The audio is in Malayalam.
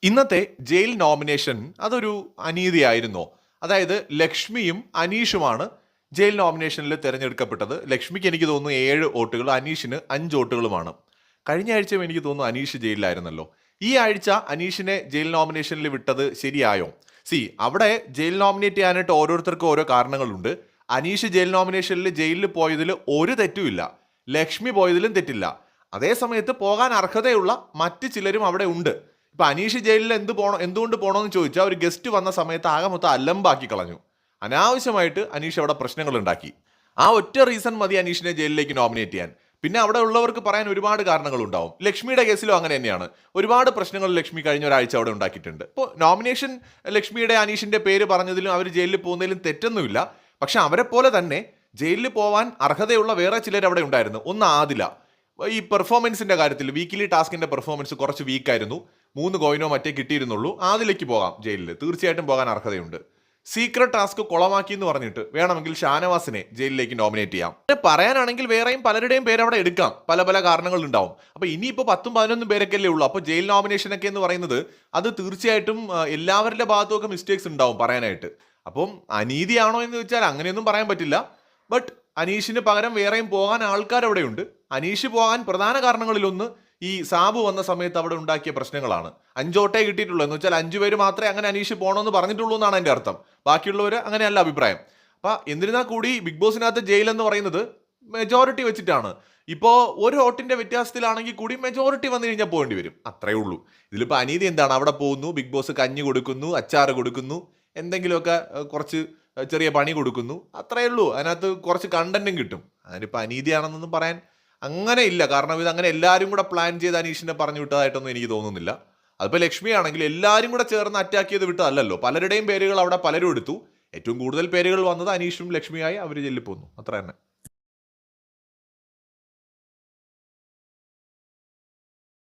ഇന്നത്തെ ജയിൽ നോമിനേഷൻ അതൊരു അനീതിയായിരുന്നോ? അതായത് ലക്ഷ്മിയും അനീഷുമാണ് ജയിൽ നോമിനേഷനിൽ തിരഞ്ഞെടുക്കപ്പെട്ടത്. ലക്ഷ്മിക്ക് എനിക്ക് തോന്നുന്നു 7 വോട്ടുകൾ, അനീഷിന് 5 വോട്ടുകളുമാണ്. കഴിഞ്ഞ ആഴ്ചയും എനിക്ക് തോന്നുന്നു അനീഷ് ജയിലിലായിരുന്നല്ലോ. ഈ ആഴ്ച അനീഷിനെ ജയിൽ നോമിനേഷനിൽ വിട്ടത് ശരിയായോ? അവിടെ ജയിൽ നോമിനേറ്റ് ചെയ്യാനായിട്ട് ഓരോരുത്തർക്കും ഓരോ കാരണങ്ങളുണ്ട്. അനീഷ് ജയിൽ നോമിനേഷനിൽ ജയിലിൽ പോയതിൽ ഒരു തെറ്റുമില്ല, ലക്ഷ്മി പോയതിലും തെറ്റില്ല. അതേ സമയത്ത് പോകാൻ അർഹതയുള്ള മറ്റ് ചിലരും അവിടെ ഉണ്ട്. ഇപ്പൊ അനീഷ് ജയിലിൽ എന്തുകൊണ്ട് പോകണമെന്ന് ചോദിച്ചാൽ ഒരു ഗസ്റ്റ് വന്ന സമയത്ത് ആകെ മൊത്തം അലമ്പാക്കി കളഞ്ഞു. അനാവശ്യമായിട്ട് അനീഷ് അവിടെ പ്രശ്നങ്ങൾ ഉണ്ടാക്കി. ആ ഒറ്റ റീസൺ മതി അനീഷിനെ ജയിലിലേക്ക് നോമിനേറ്റ് ചെയ്യാൻ. പിന്നെ അവിടെ ഉള്ളവർക്ക് പറയാൻ ഒരുപാട് കാരണങ്ങൾ ഉണ്ടാവും. ലക്ഷ്മിയുടെ കേസിലും അങ്ങനെ തന്നെയാണ്. ഒരുപാട് പ്രശ്നങ്ങൾ ലക്ഷ്മി കഴിഞ്ഞ ഒരാഴ്ച അവിടെ ഉണ്ടാക്കിയിട്ടുണ്ട്. ഇപ്പോൾ നോമിനേഷൻ ലക്ഷ്മിയുടെ അനീഷിന്റെ പേര് പറഞ്ഞതിലും അവർ ജയിലിൽ പോകുന്നതിലും തെറ്റൊന്നുമില്ല. പക്ഷെ അവരെ പോലെ തന്നെ ജയിലിൽ പോവാൻ അർഹതയുള്ള വേറെ ചിലർ അവിടെ ഉണ്ടായിരുന്നു. ഒന്ന് ആദില. ഈ പെർഫോമൻസിന്റെ കാര്യത്തിൽ വീക്കിലി ടാസ്കിന്റെ പെർഫോമൻസ് കുറച്ച് വീക്കായിരുന്നു. 3 കോയിനോ മറ്റേ കിട്ടിയിരുന്നുള്ളൂ. ആദിലേക്ക് പോകാം ജയിലിൽ, തീർച്ചയായിട്ടും പോകാൻ അർഹതയുണ്ട്. സീക്രട്ട് ടാസ്ക് കുളമാക്കി എന്ന് പറഞ്ഞിട്ട് വേണമെങ്കിൽ ഷാനവാസിനെ ജയിലിലേക്ക് നോമിനേറ്റ് ചെയ്യാം. പറയാനാണെങ്കിൽ വേറെയും പലരുടെയും പേര് അവിടെ എടുക്കാം, പല പല കാരണങ്ങൾ ഉണ്ടാവും. അപ്പൊ ഇനിയിപ്പോ 10-11 പേരൊക്കെ അല്ലേ ഉള്ളൂ. അപ്പൊ ജയിൽ നോമിനേഷൻ ഒക്കെ എന്ന് പറയുന്നത് അത് തീർച്ചയായിട്ടും എല്ലാവരുടെ ഭാഗത്തുമൊക്കെ മിസ്റ്റേക്സ് ഉണ്ടാവും പറയാനായിട്ട്. അപ്പം അനീതിയാണോ എന്ന് ചോദിച്ചാൽ അങ്ങനെയൊന്നും പറയാൻ പറ്റില്ല. ബട്ട് അനീഷിന് പകരം വേറെയും പോകാൻ ആൾക്കാർ അവിടെയുണ്ട്. അനീഷ് പോകാൻ പ്രധാന കാരണങ്ങളിലൊന്ന് ഈ സാബു വന്ന സമയത്ത് അവിടെ ഉണ്ടാക്കിയ പ്രശ്നങ്ങളാണ്. 5 വോട്ടേ കിട്ടിയിട്ടുള്ളൂ എന്ന് വെച്ചാൽ 5 പേര് മാത്രമേ അങ്ങനെ അനീഷ് പോകണമെന്ന് പറഞ്ഞിട്ടുള്ളൂ എന്നാണ് എൻ്റെ അർത്ഥം. ബാക്കിയുള്ളവർ അങ്ങനെയല്ല അഭിപ്രായം. അപ്പൊ എന്നിരുന്നാൽ കൂടി ബിഗ് ബോസിനകത്ത് ജയിൽ എന്ന് പറയുന്നത് മെജോറിറ്റി വെച്ചിട്ടാണ്. ഇപ്പോൾ ഒരു വോട്ടിന്റെ വ്യത്യാസത്തിലാണെങ്കിൽ കൂടി മെജോറിറ്റി വന്നു കഴിഞ്ഞാൽ പോകേണ്ടി വരും, അത്രേ ഉള്ളൂ. ഇതിലിപ്പോൾ അനീതി എന്താണ്? അവിടെ പോകുന്നു, ബിഗ് ബോസ് കഞ്ഞി കൊടുക്കുന്നു, അച്ചാറ് കൊടുക്കുന്നു, എന്തെങ്കിലുമൊക്കെ കുറച്ച് ചെറിയ പണി കൊടുക്കുന്നു, അത്രേ ഉള്ളൂ. അതിനകത്ത് കുറച്ച് കണ്ടന്റും കിട്ടും. അതിനിപ്പോൾ അനീതിയാണെന്നൊന്നും പറയാൻ അങ്ങനെ ഇല്ല. കാരണം ഇത് അങ്ങനെ എല്ലാവരും കൂടെ പ്ലാൻ ചെയ്ത് അനീഷിനെ പറഞ്ഞു വിട്ടതായിട്ടൊന്നും എനിക്ക് തോന്നുന്നില്ല. അതിപ്പോൾ ലക്ഷ്മി ആണെങ്കിൽ എല്ലാവരും കൂടെ ചേർന്ന് അറ്റാക്ക് ചെയ്ത് വിട്ടതല്ലല്ലോ. പലരുടെയും പേരുകൾ അവിടെ പലരും എടുത്തു. ഏറ്റവും കൂടുതൽ പേരുകൾ വന്നത് അനീഷും ലക്ഷ്മിയായി അവർ ജയിലിൽ പോന്നു, അത്ര തന്നെ.